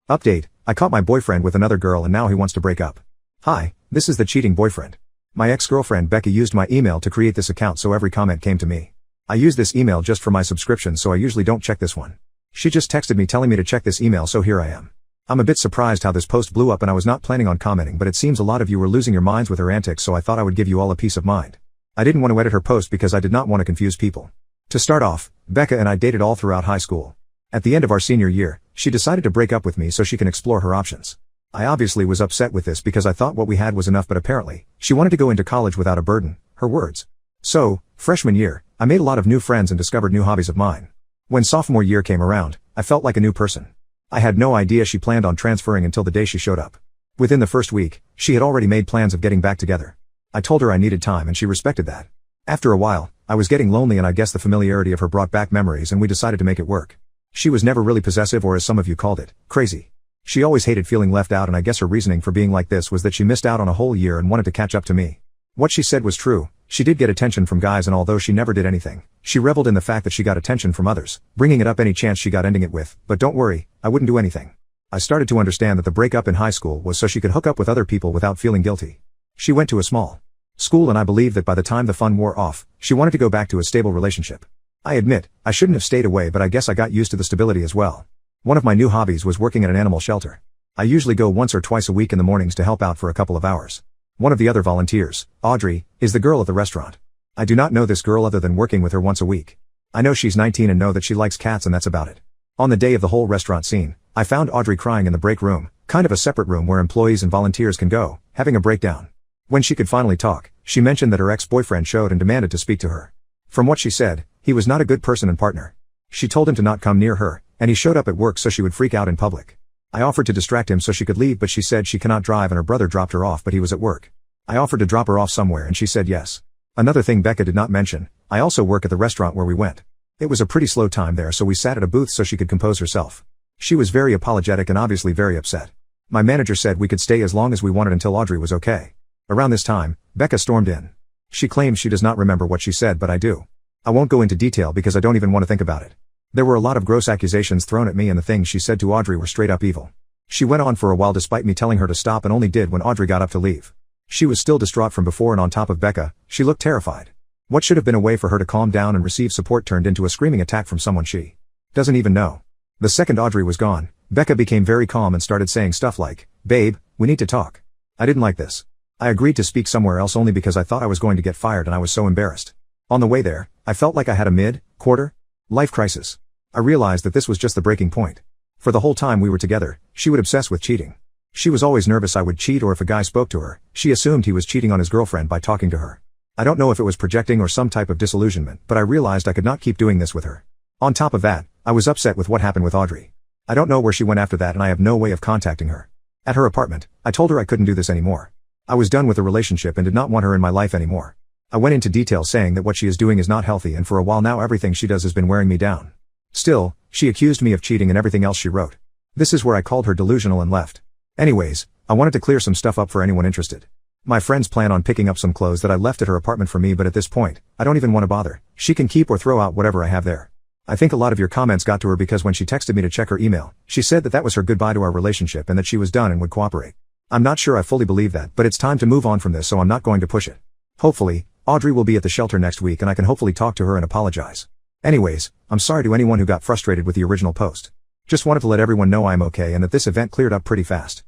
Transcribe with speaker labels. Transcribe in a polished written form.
Speaker 1: Update, I caught my boyfriend with another girl and now he wants to break up. Hi, this is the cheating boyfriend. My ex-girlfriend Becca used my email to create this account so every comment came to me. I use this email just for my subscription so I usually don't check this one. She just texted me telling me to check this email so here I am. I'm a bit surprised how this post blew up and I was not planning on commenting but it seems a lot of you were losing your minds with her antics so I thought I would give you all a peace of mind. I didn't want to edit her post because I did not want to confuse people. To start off, Becca and I dated all throughout high school. At the end of our senior year, she decided to break up with me so she can explore her options. I obviously was upset with this because I thought what we had was enough but apparently, she wanted to go into college without a burden, her words. So, freshman year, I made a lot of new friends and discovered new hobbies of mine. When sophomore year came around, I felt like a new person. I had no idea she planned on transferring until the day she showed up. Within the first week, she had already made plans of getting back together. I told her I needed time and she respected that. After a while, I was getting lonely and I guess the familiarity of her brought back memories and we decided to make it work. She was never really possessive or as some of you called it, crazy. She always hated feeling left out and I guess her reasoning for being like this was that she missed out on a whole year and wanted to catch up to me. What she said was true, she did get attention from guys and although she never did anything, she reveled in the fact that she got attention from others, bringing it up any chance she got ending it with, but don't worry, I wouldn't do anything. I started to understand that the breakup in high school was so she could hook up with other people without feeling guilty. She went to a small school and I believe that by the time the fun wore off, she wanted to go back to a stable relationship. I admit, I shouldn't have stayed away but I guess I got used to the stability as well. One of my new hobbies was working at an animal shelter. I usually go once or twice a week in the mornings to help out for a couple of hours. One of the other volunteers, Audrey, is the girl at the restaurant. I do not know this girl other than working with her once a week. I know she's 19 and know that she likes cats and that's about it. On the day of the whole restaurant scene, I found Audrey crying in the break room, kind of a separate room where employees and volunteers can go, having a breakdown. When she could finally talk, she mentioned that her ex-boyfriend showed and demanded to speak to her. From what she said, he was not a good person and partner. She told him to not come near her, and he showed up at work so she would freak out in public. I offered to distract him so she could leave but she said she cannot drive and her brother dropped her off but he was at work. I offered to drop her off somewhere and she said yes. Another thing Becca did not mention, I also work at the restaurant where we went. It was a pretty slow time there so we sat at a booth so she could compose herself. She was very apologetic and obviously very upset. My manager said we could stay as long as we wanted until Audrey was okay. Around this time, Becca stormed in. She claims she does not remember what she said but I do. I won't go into detail because I don't even want to think about it. There were a lot of gross accusations thrown at me and the things she said to Audrey were straight up evil. She went on for a while despite me telling her to stop and only did when Audrey got up to leave. She was still distraught from before and on top of Becca, she looked terrified. What should have been a way for her to calm down and receive support turned into a screaming attack from someone she doesn't even know. The second Audrey was gone, Becca became very calm and started saying stuff like, "Babe, we need to talk." I didn't like this. I agreed to speak somewhere else only because I thought I was going to get fired and I was so embarrassed. On the way there, I felt like I had a mid-quarter life crisis. I realized that this was just the breaking point. For the whole time we were together, she would obsess with cheating. She was always nervous I would cheat or if a guy spoke to her, she assumed he was cheating on his girlfriend by talking to her. I don't know if it was projecting or some type of disillusionment, but I realized I could not keep doing this with her. On top of that, I was upset with what happened with Audrey. I don't know where she went after that and I have no way of contacting her. At her apartment, I told her I couldn't do this anymore. I was done with the relationship and did not want her in my life anymore. I went into detail saying that what she is doing is not healthy and for a while now everything she does has been wearing me down. Still, she accused me of cheating and everything else she wrote. This is where I called her delusional and left. Anyways, I wanted to clear some stuff up for anyone interested. My friends plan on picking up some clothes that I left at her apartment for me but at this point, I don't even want to bother. She can keep or throw out whatever I have there. I think a lot of your comments got to her because when she texted me to check her email, she said that that was her goodbye to our relationship and that she was done and would cooperate. I'm not sure I fully believe that but it's time to move on from this so I'm not going to push it. Hopefully, Audrey will be at the shelter next week and I can hopefully talk to her and apologize. Anyways, I'm sorry to anyone who got frustrated with the original post. Just wanted to let everyone know I'm okay and that this event cleared up pretty fast.